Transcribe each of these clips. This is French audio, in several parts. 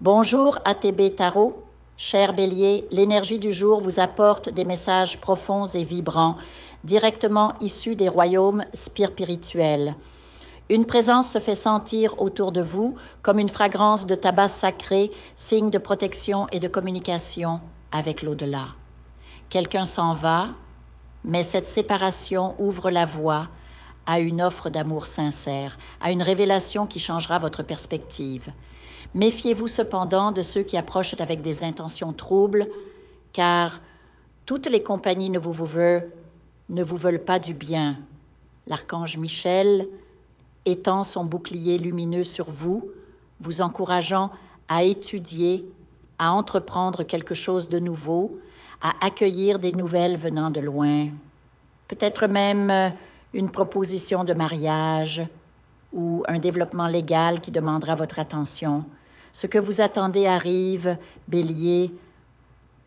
Bonjour ATB Tarot, cher Bélier, l'énergie du jour vous apporte des messages profonds et vibrants, directement issus des royaumes spirituels. Une présence se fait sentir autour de vous comme une fragrance de tabac sacré, signe de protection et de communication avec l'au-delà. Quelqu'un s'en va, mais cette séparation ouvre la voie à une offre d'amour sincère, à une révélation qui changera votre perspective. Méfiez-vous cependant de ceux qui approchent avec des intentions troubles, car toutes les compagnies ne vous veulent pas du bien. L'archange Michel étend son bouclier lumineux sur vous, vous encourageant à étudier, à entreprendre quelque chose de nouveau, à accueillir des nouvelles venant de loin. Peut-être même une proposition de mariage ou un développement légal qui demandera votre attention. Ce que vous attendez arrive, Bélier,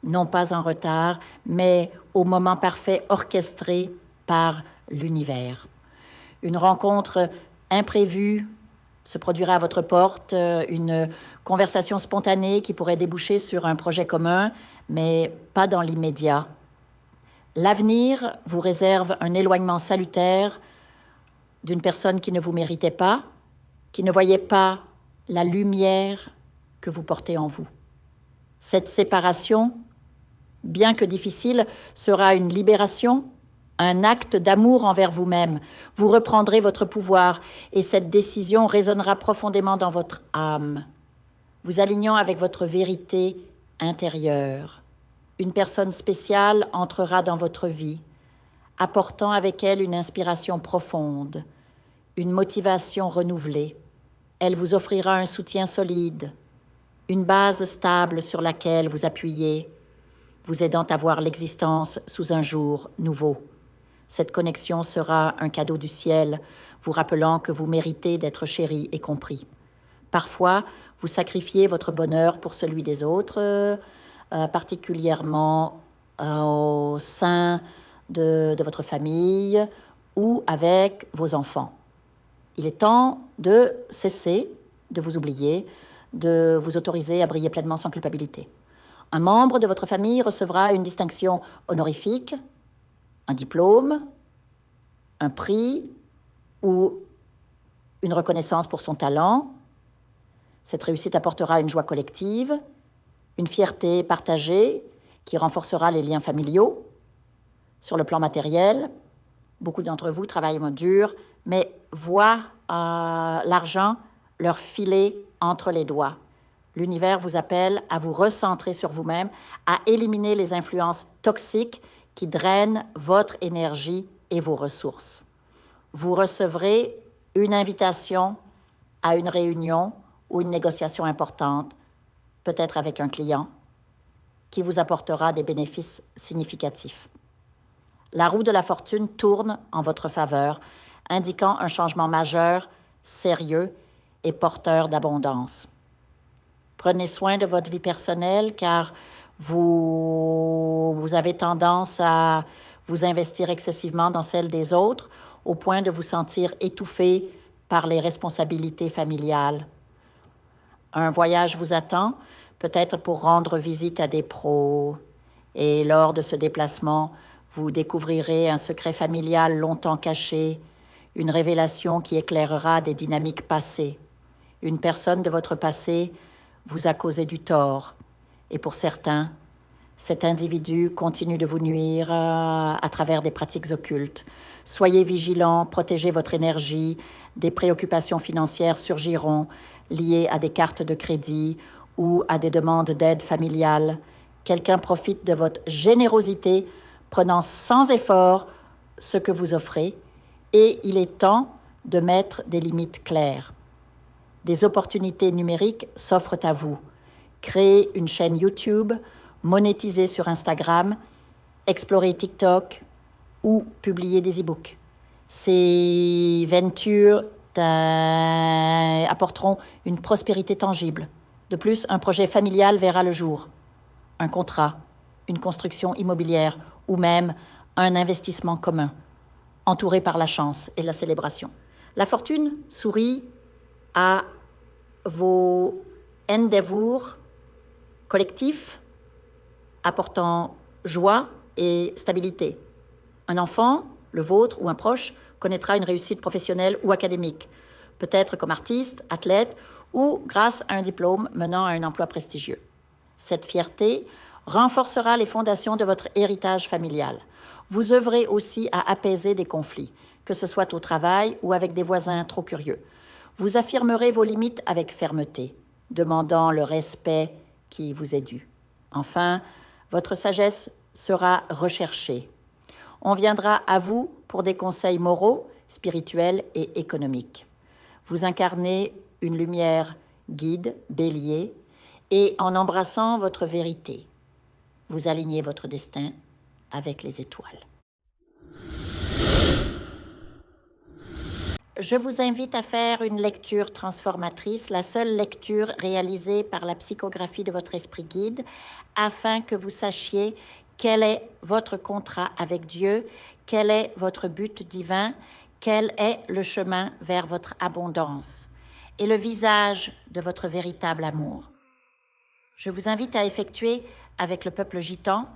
non pas en retard, mais au moment parfait orchestré par l'univers. Une rencontre imprévue se produira à votre porte, une conversation spontanée qui pourrait déboucher sur un projet commun, mais pas dans l'immédiat. L'avenir vous réserve un éloignement salutaire d'une personne qui ne vous méritait pas, qui ne voyait pas la lumière que vous portez en vous. Cette séparation, bien que difficile, sera une libération, un acte d'amour envers vous-même. Vous reprendrez votre pouvoir et cette décision résonnera profondément dans votre âme, vous alignant avec votre vérité intérieure. Une personne spéciale entrera dans votre vie, apportant avec elle une inspiration profonde, une motivation renouvelée. Elle vous offrira un soutien solide, une base stable sur laquelle vous appuyez, vous aidant à voir l'existence sous un jour nouveau. Cette connexion sera un cadeau du ciel, vous rappelant que vous méritez d'être chéri et compris. Parfois, vous sacrifiez votre bonheur pour celui des autres, particulièrement au sein de votre famille ou avec vos enfants. Il est temps de cesser de vous oublier, de vous autoriser à briller pleinement sans culpabilité. Un membre de votre famille recevra une distinction honorifique, un diplôme, un prix ou une reconnaissance pour son talent. Cette réussite apportera une joie collective, une fierté partagée qui renforcera les liens familiaux. Sur le plan matériel, beaucoup d'entre vous travaillent dur, mais voient l'argent leur filer entre les doigts. L'univers vous appelle à vous recentrer sur vous-même, à éliminer les influences toxiques qui drainent votre énergie et vos ressources. Vous recevrez une invitation à une réunion ou une négociation importante, peut-être avec un client, qui vous apportera des bénéfices significatifs. La roue de la fortune tourne en votre faveur, indiquant un changement majeur, sérieux et porteur d'abondance. Prenez soin de votre vie personnelle car vous avez tendance à vous investir excessivement dans celle des autres au point de vous sentir étouffé par les responsabilités familiales. Un voyage vous attend, peut-être pour rendre visite à des pros. Et lors de ce déplacement, vous découvrirez un secret familial longtemps caché, une révélation qui éclairera des dynamiques passées. Une personne de votre passé vous a causé du tort. Et pour certains, cet individu continue de vous nuire à travers des pratiques occultes. Soyez vigilants, protégez votre énergie. Des préoccupations financières surgiront liées à des cartes de crédit ou à des demandes d'aide familiale. Quelqu'un profite de votre générosité, prenant sans effort ce que vous offrez, et il est temps de mettre des limites claires. Des opportunités numériques s'offrent à vous. Créez une chaîne YouTube, monétisez sur Instagram, explorez TikTok ou publiez des e-books. Ces ventures apporteront une prospérité tangible. De plus, un projet familial verra le jour. Un contrat, une construction immobilière ou même un investissement commun, entouré par la chance et la célébration. La fortune sourit à vos endeavour collectif apportant joie et stabilité. Un enfant, le vôtre ou un proche, connaîtra une réussite professionnelle ou académique, peut-être comme artiste, athlète ou grâce à un diplôme menant à un emploi prestigieux. Cette fierté renforcera les fondations de votre héritage familial. Vous œuvrez aussi à apaiser des conflits, que ce soit au travail ou avec des voisins trop curieux. Vous affirmerez vos limites avec fermeté, demandant le respect qui vous est dû. Enfin, votre sagesse sera recherchée. On viendra à vous pour des conseils moraux, spirituels et économiques. Vous incarnez une lumière guide, bélier, et en embrassant votre vérité, vous alignez votre destin avec les étoiles. Je vous invite à faire une lecture transformatrice, la seule lecture réalisée par la psychographie de votre esprit guide, afin que vous sachiez quel est votre contrat avec Dieu, quel est votre but divin, quel est le chemin vers votre abondance et le visage de votre véritable amour. Je vous invite à effectuer avec le peuple gitan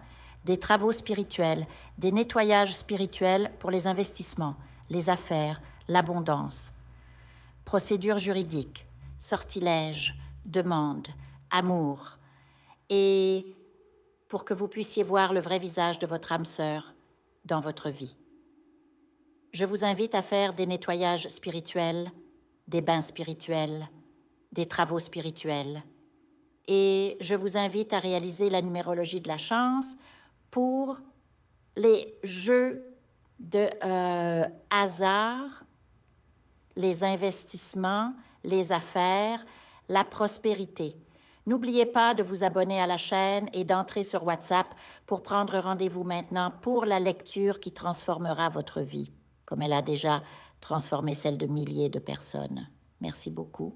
des travaux spirituels, des nettoyages spirituels pour les investissements, les affaires, l'abondance. Procédures juridiques, sortilèges, demandes, amour. Et pour que vous puissiez voir le vrai visage de votre âme sœur dans votre vie. Je vous invite à faire des nettoyages spirituels, des bains spirituels, des travaux spirituels. Et je vous invite à réaliser la numérologie de la chance pour les jeux de hasard, les investissements, les affaires, la prospérité. N'oubliez pas de vous abonner à la chaîne et d'entrer sur WhatsApp pour prendre rendez-vous maintenant pour la lecture qui transformera votre vie, comme elle a déjà transformé celle de milliers de personnes. Merci beaucoup.